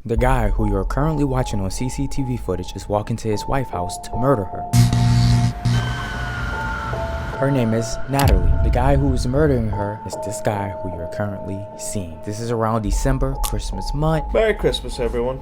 The guy who you're currently watching on CCTV footage is walking to his wife's house to murder her. Her name is Natalie. The guy who is murdering her is this guy who you're currently seeing. This is around December, Christmas month. Merry Christmas, everyone.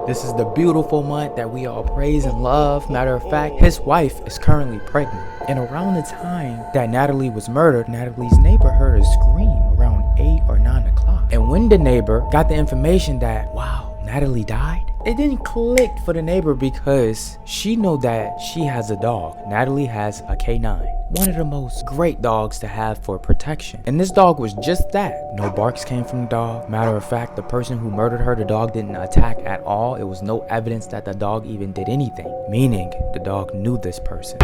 This is the beautiful month that we all praise and love. Matter of fact, his wife is currently pregnant. And around the time that Natalie was murdered, Natalie's neighbor heard a scream around 8 or 9 o'clock. And when the neighbor got the information that, wow, Natalie died, it didn't click for the neighbor because she knew that she has a dog. Natalie has a K9. One of the most great dogs to have for protection. And this dog was just that. No barks came from the dog. Matter of fact, the person who murdered her, the dog didn't attack at all. It was no evidence that the dog even did anything. Meaning, the dog knew this person.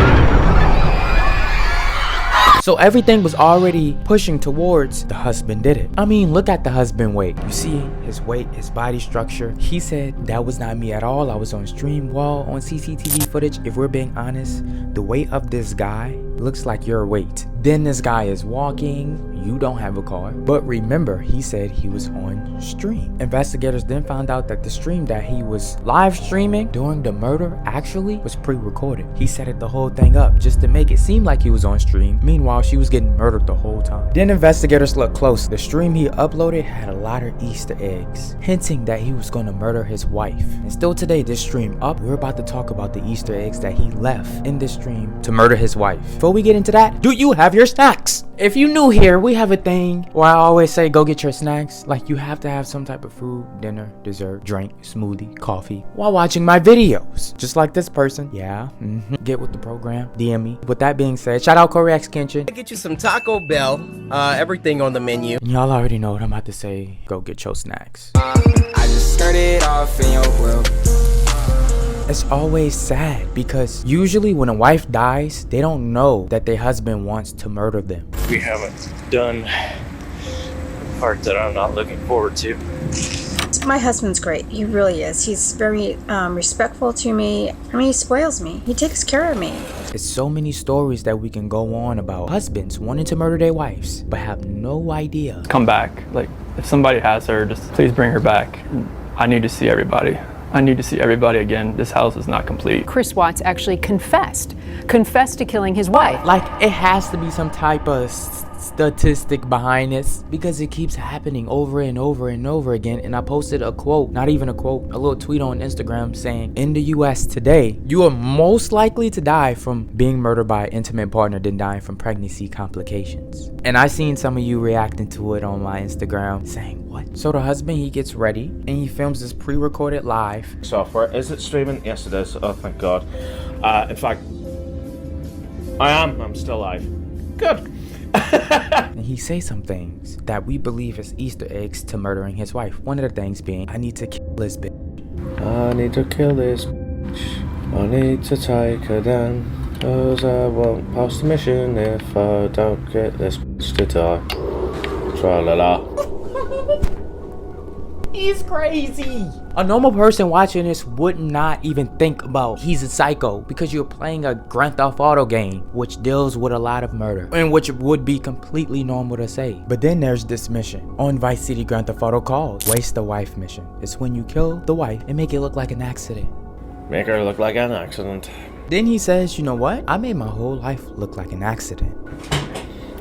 So everything was already pushing towards the husband did it. I mean, look at the husband weight. You see his weight, his body structure. He said, that was not me at all. I was on stream. Well, on CCTV footage, if we're being honest, the weight of this guy looks like your weight. Then this guy is walking. You don't have a car. But remember, he said he was on stream. Investigators then found out that the stream that he was live streaming during the murder actually was pre-recorded. He set it the whole thing up just to make it seem like he was on stream. Meanwhile, she was getting murdered the whole time. Then investigators looked close. The stream he uploaded had a lot of Easter eggs, hinting that he was going to murder his wife. And still today, this stream up, we're about to talk about the Easter eggs that he left in this stream to murder his wife. Before we get into that, do you have your snacks? If you're new here, we have a thing where I always say go get your snacks. Like, you have to have some type of food, dinner, dessert, drink, smoothie, coffee while watching my videos. Just like this person. Yeah, get with the program. DM me. With that being said, shout out Koreax Kitchen. Get you some Taco Bell, everything on the menu. And y'all already know what I'm about to say. Go get your snacks. I just started off in your world. It's always sad because usually when a wife dies, they don't know that their husband wants to murder them. We haven't done the part that I'm not looking forward to. My husband's great. He really is. He's very respectful to me. I mean, he spoils me. He takes care of me. There's so many stories that we can go on about husbands wanting to murder their wives, but have no idea. Come back. Like, if somebody has her, just please bring her back. I need to see everybody. I need to see everybody again. This house is not complete. Chris Watts actually confessed to killing his wife. Like, it has to be some type of statistic behind this because it keeps happening over and over and over again. And I posted a quote, not even a quote, a little tweet on Instagram saying, in the US today, you are most likely to die from being murdered by an intimate partner than dying from pregnancy complications. And I seen some of you reacting to it on my Instagram saying, what? So the husband, he gets ready and he films this pre-recorded live. Software, is it streaming? Yes, it is. Oh, thank God. In fact, I'm still alive. Good. And he says some things that we believe is Easter eggs to murdering his wife. One of the things being, I need to kill this bitch. I need to kill this bitch. I need to take her down, 'cause I won't pass the mission if I don't get this bitch to die. Tra-la-la. He's crazy. A normal person watching this would not even think about he's a psycho because you're playing a Grand Theft Auto game which deals with a lot of murder and which would be completely normal to say. But then there's this mission on Vice City Grand Theft Auto called Waste the Wife mission. It's when you kill the wife and make it look like an accident. Make her look like an accident. Then he says, you know what? I made my whole life look like an accident.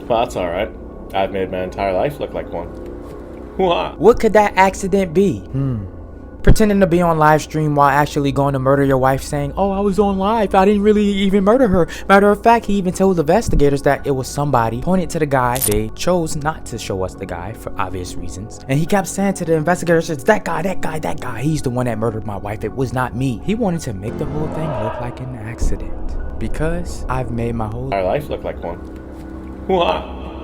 Well, that's alright. I've made my entire life look like one. What could that accident be? Pretending to be on live stream while actually going to murder your wife, saying, oh, I was on live, I didn't really even murder her. Matter of fact, he even told the investigators that it was somebody, pointed to the guy. They chose not to show us the guy for obvious reasons. And he kept saying to the investigators, it's that guy, he's the one that murdered my wife, it was not me. He wanted to make the whole thing look like an accident because I've made my whole life look like one.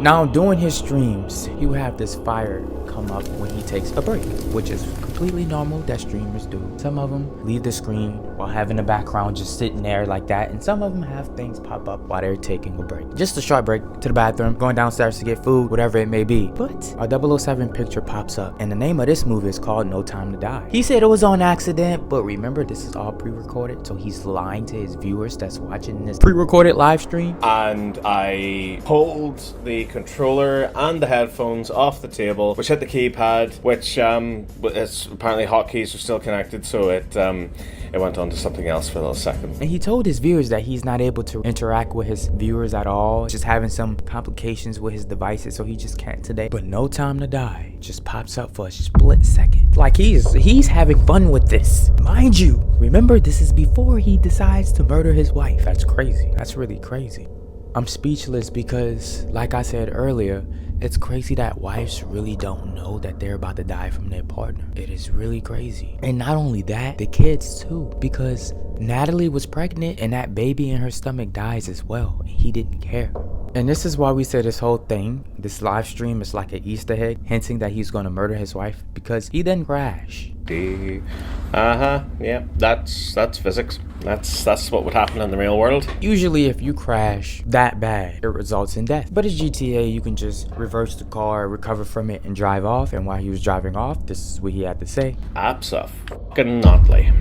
Now, during his streams, he will have this fire come up when he takes a break, which is completely normal that streamers do. Some of them leave the screen while having the background just sitting there like that, and some of them have things pop up while they're taking a break. Just a short break to the bathroom, going downstairs to get food, whatever it may be. But a 007 picture pops up, and the name of this movie is called No Time to Die. He said it was on accident, but remember, this is all pre-recorded, so he's lying to his viewers that's watching this pre-recorded live stream. And I pulled the controller and the headphones off the table, which hit the keypad, which it's apparently hotkeys are still connected, so it went on to something else for a little second. And he told his viewers that he's not able to interact with his viewers at all, just having some complications with his devices, so he just can't today. But No Time to Die just pops up for a split second. Like he's having fun with this. Mind you, remember, this is before he decides to murder his wife. That's crazy. That's really crazy. I'm speechless because, like I said earlier, it's crazy that wives really don't know that they're about to die from their partner. It is really crazy. And not only that, the kids too, because Natalie was pregnant and that baby in her stomach dies as well, and he didn't care. And this is why we say this whole thing, this live stream is like an Easter egg, hinting that he's gonna murder his wife, because he didn't crash. Yeah, that's physics. That's what would happen in the real world. Usually if you crash that bad, it results in death. But it's GTA, you can just reverse the car, recover from it, and drive off. And while he was driving off, this is what he had to say. Abso-fucking-notly.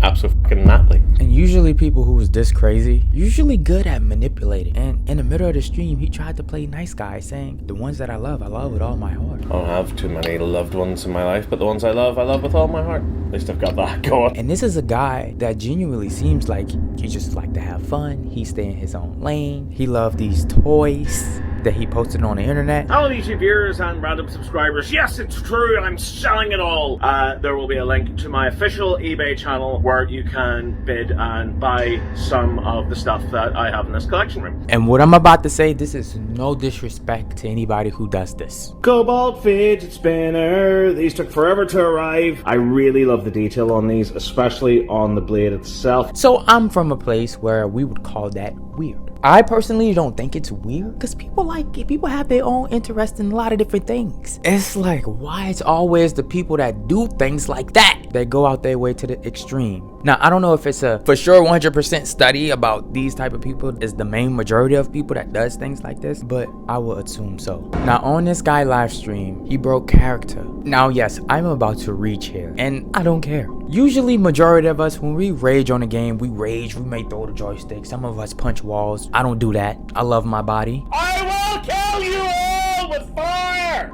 Abso-fucking-notly. And usually people who was this crazy, usually good at manipulating. And in the middle of the stream, he tried to play nice guy, saying, the ones that I love with all my heart. I don't have too many loved ones in my life, but the ones I love with all my heart. At least I've got that going. And this is a guy that genuinely seems like he just like to have fun. He stay in his own lane. He loved these toys that he posted on the internet. Hello YouTube viewers and random subscribers. Yes, it's true, I'm selling it all. There will be a link to my official eBay channel where you can bid and buy some of the stuff that I have in this collection room. And what I'm about to say, this is no disrespect to anybody who does this. Cobalt fidget spinner. These took forever to arrive. I really love the detail on these, especially on the blade itself. So I'm from a place where we would call that weird. I personally don't think it's weird because people like it. People have their own interest in a lot of different things. It's like, why it's always the people that do things like that go out their way to the extreme. Now, I don't know if it's a for sure 100% study about these type of people is the main majority of people that does things like this, but I will assume so. Now, on this guy live stream, he broke character. Now, yes, I'm about to reach here, and I don't care. Usually, majority of us, when we rage on a game, we rage, we may throw the joystick. Some of us punch walls. I don't do that. I love my body. I will kill you all with fire!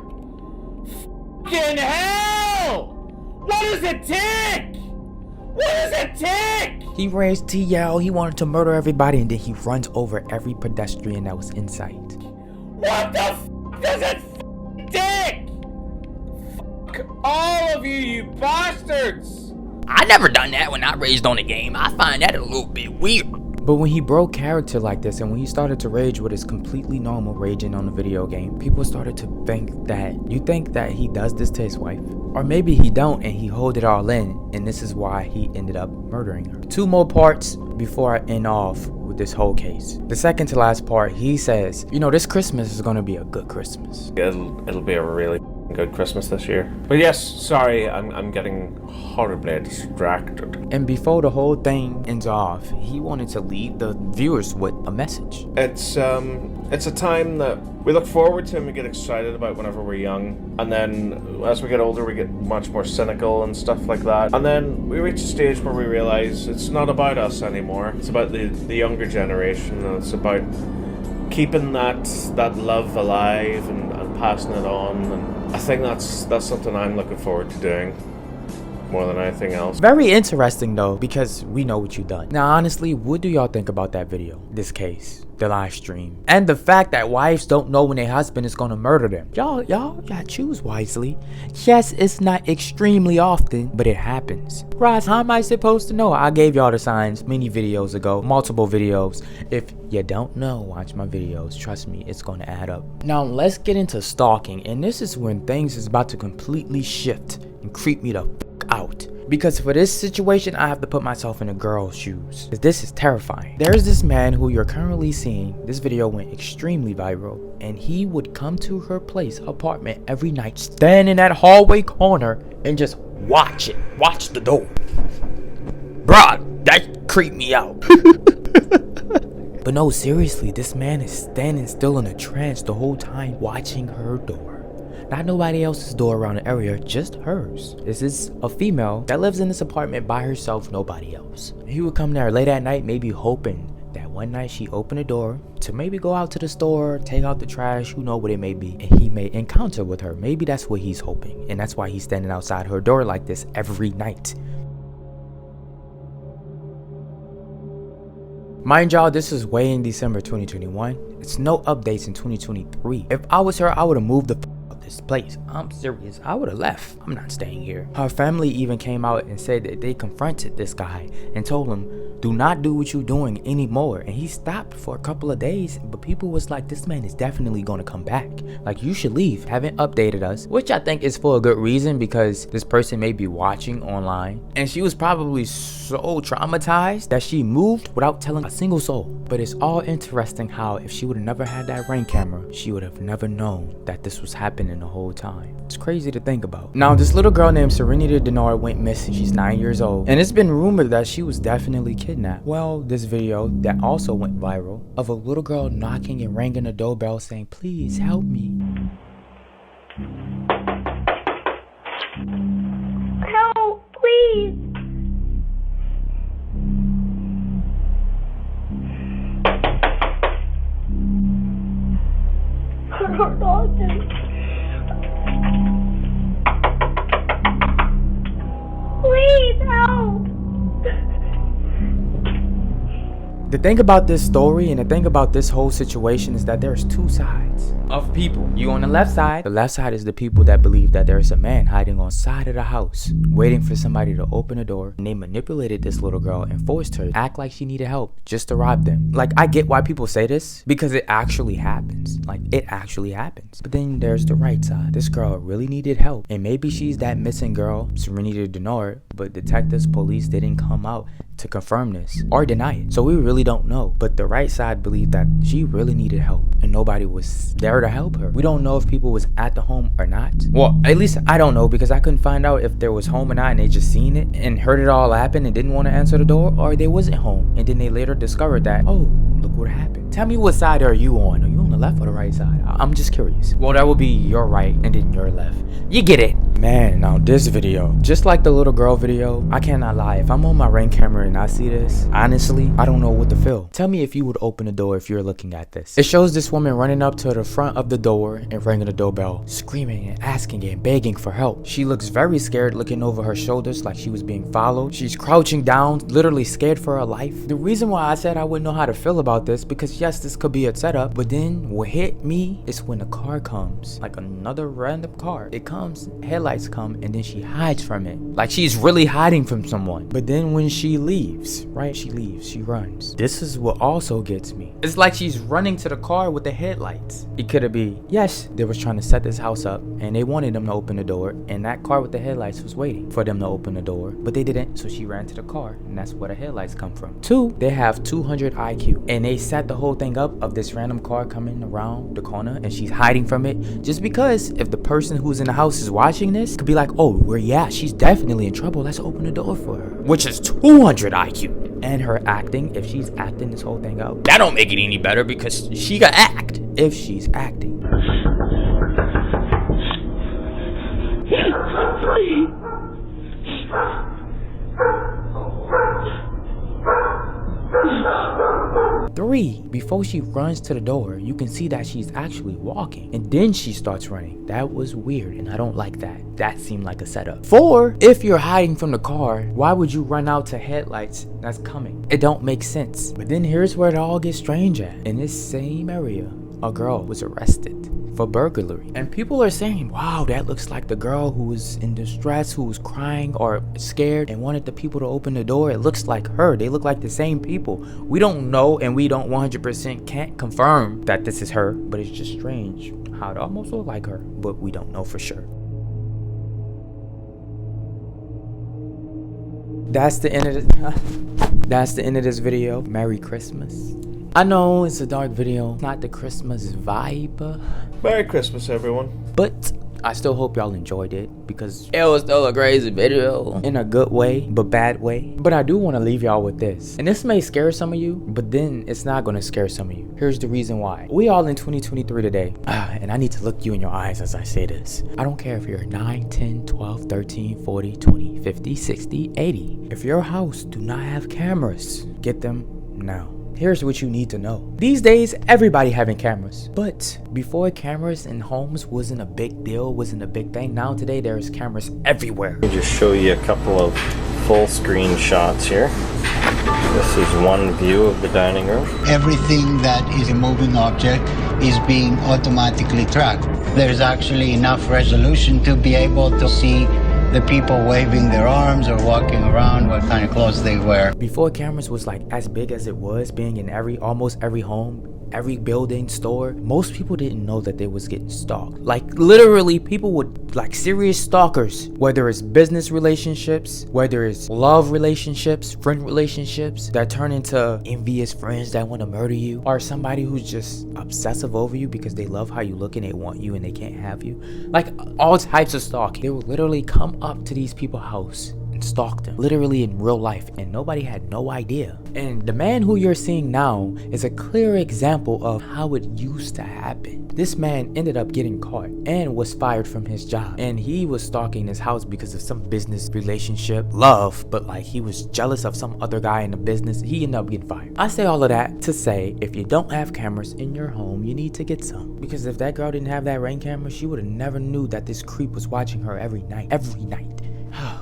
Fucking hell! What does it take? What does it take? He raised to yell, he wanted to murder everybody, and then he runs over every pedestrian that was in sight. What the f does it take? Fuck all of you, you bastards! I never done that when I raged on a game. I find that a little bit weird. But when he broke character like this, and when he started to rage what is completely normal raging on a video game, people started to think that, you think that he does this to his wife? Or maybe he don't and he hold it all in, and this is why he ended up murdering her. 2 more parts before I end off with this whole case. The second to last part, he says, you know, this Christmas is gonna be a good Christmas. It'll be a really good Christmas this year. But yes, sorry, I'm getting horribly distracted. And before the whole thing ends off, he wanted to leave the viewers with a message. It's a time that we look forward to and we get excited about whenever we're young. And then as we get older, we get much more cynical and stuff like that. And then we reach a stage where we realize it's not about us anymore. It's about the younger generation, and it's about keeping that love alive and passing it on. And I think that's something I'm looking forward to doing more than anything else. Very interesting though, because we know what you done. Now honestly, what do y'all think about that video, this case, the live stream, and the fact that wives don't know when their husband is gonna murder them? Y'all choose wisely. Yes, it's not extremely often, but it happens. Ras, how am I supposed to know? I gave y'all the signs many videos ago, multiple videos. If you don't know, watch my videos. Trust me, it's gonna add up. Now let's get into stalking, and this is when things is about to completely shift and creep me the fuck out. Because for this situation, I have to put myself in a girl's shoes. This is terrifying. There's this man who you're currently seeing. This video went extremely viral, and he would come to her place, apartment, every night, stand in that hallway corner and just watch the door. Bruh, that creeped me out. But no, seriously, this man is standing still in a trance the whole time, watching her door. Not nobody else's door around the area, just hers. This is a female that lives in this apartment by herself, nobody else. He would come there late at night, maybe hoping that one night she opened the door to maybe go out to the store, take out the trash, who know what it may be, and he may encounter with her. Maybe that's what he's hoping, and that's why he's standing outside her door like this every night. Mind y'all, this is way in December 2021. It's no updates in 2023. If I was her, I would have moved the out this place. I'm serious. I would have left. I'm not staying here. Her family even came out and said that they confronted this guy and told him, do not do what you're doing anymore. And he stopped for a couple of days, but people was like, this man is definitely going to come back. Like, you should leave. Haven't updated us, which I think is for a good reason, because this person may be watching online and she was probably so traumatized that she moved without telling a single soul. But it's all interesting how if she would have never had that Ring camera, she would have never known that this was happening the whole time. It's crazy to think about. Now, this little girl named Serenity Denard went missing. She's 9 years old, and it's been rumored that she was definitely kidnapped. Well, this video that also went viral of a little girl knocking and ringing the doorbell saying, please help me. No, please. Our dog is... Please help. The thing about this story and the thing about this whole situation is that there's two sides of people. You on the left side. The left side is the people that believe that there's a man hiding on side of the house, waiting for somebody to open the door. And they manipulated this little girl and forced her to act like she needed help just to rob them. Like, I get why people say this, because it actually happens. Like, it actually happens. But then there's the right side. This girl really needed help. And maybe she's that missing girl, Serenity Denard, but detectives, police didn't come out to confirm this or deny it. So we really don't know. But the right side believed that she really needed help and nobody was there to help her. We don't know if people was at the home or not. Well, at least I don't know, because I couldn't find out if there was home or not and they just seen it and heard it all happen and didn't want to answer the door, or they wasn't home and then they later discovered that, oh, look what happened. Tell me, what side are you on? Are you on the left or the right side? I'm just curious. Well, that would be your right and then your left. You get it. Man, now this video, just like the little girl video, I cannot lie. If I'm on my Ring camera and I see this, honestly, I don't know what to feel. Tell me if you would open the door if you're looking at this. It shows this woman running up to the front of the door and ringing the doorbell, screaming and asking and begging for help. She looks very scared, looking over her shoulders like she was being followed. She's crouching down, literally scared for her life. The reason why I said I wouldn't know how to feel about this, because yes, this could be a setup, but then what hit me is when the car comes, like another random car. It comes, headlights come, and then she hides from it. Like she's really hiding from someone. But then when she leaves, right? She leaves, she runs. This is what also gets me. It's like she's running to the car with the headlights. It could be, yes, they was trying to set this house up and they wanted them to open the door, and that car with the headlights was waiting for them to open the door, but they didn't, so she ran to the car, and that's where the headlights come from. Two, they have 200 IQ, and they set the whole thing up of this random car coming around the corner and she's hiding from it, just because if the person who's in the house is watching this, could be like, oh, where you at? She's definitely in trouble, let's open the door for her, which is 200 IQ. And her acting, if she's acting this whole thing out, that don't make it any better, because she got act if she's acting. Three, before she runs to the door, you can see that she's actually walking, and then she starts running. That was weird, and I don't like that. That seemed like a setup. Four, if you're hiding from the car, why would you run out to headlights that's coming? It don't make sense. But then here's where it all gets strange at. In this same area, a girl was arrested for burglary, and people are saying, wow, that looks like the girl who was in distress, who was crying or scared and wanted the people to open the door. It looks like her. They look like the same people. We don't know, and we don't 100% can't confirm that this is her, but it's just strange how it almost looked like her, but we don't know for sure. That's the end of that's the end of this video. Merry Christmas. I know it's a dark video, not the Christmas vibe. Merry Christmas, everyone. But I still hope y'all enjoyed it, because it was still a crazy video in a good way, but bad way. But I do want to leave y'all with this, and this may scare some of you, but then it's not going to scare some of you. Here's the reason why. We all in 2023 today, and I need to look you in your eyes as I say this. I don't care if you're 9, 10, 12, 13, 40, 20, 50, 60, 80. If your house do not have cameras, get them now. here's what you need to know. These days, everybody having cameras. But before cameras in homes wasn't a big deal, wasn't a big thing. Now today, there's cameras everywhere. Let me just show you a couple of full screen shots here. This is one view of the dining room. Everything that is a moving object is being automatically tracked. There's actually enough resolution to be able to see the people waving their arms or walking around, what kind of clothes they wear. Before cameras was like as big as it was, being in almost every home, every building, store, most people didn't know that they was getting stalked. Like literally people would, like serious stalkers, whether it's business relationships, whether it's love relationships, friend relationships that turn into envious friends that want to murder you, or somebody who's just obsessive over you because they love how you look and they want you and they can't have you. Like all types of stalking. They would literally come up to these people's house and stalk them, literally in real life, and nobody had no idea. And the man who you're seeing now is a clear example of how it used to happen. This man ended up getting caught and was fired from his job, and he was stalking his house because of some business relationship, love, but like he was jealous of some other guy in the business. He ended up getting fired. I say all of that to say, if you don't have cameras in your home, you need to get some, because if that girl didn't have that Ring camera, she would have never knew that this creep was watching her every night.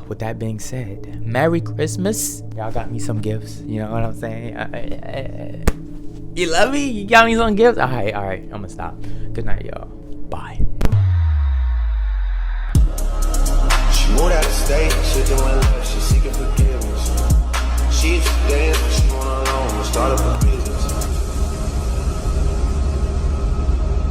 With that being said, Merry Christmas. Y'all got me some gifts, you know what I'm saying? You love me? You got me some gifts? Alright, I'm gonna stop. Good night, y'all. Bye. She moved out of state, she doing love, she seeking forgiveness. She used to dance, but she went alone, start up a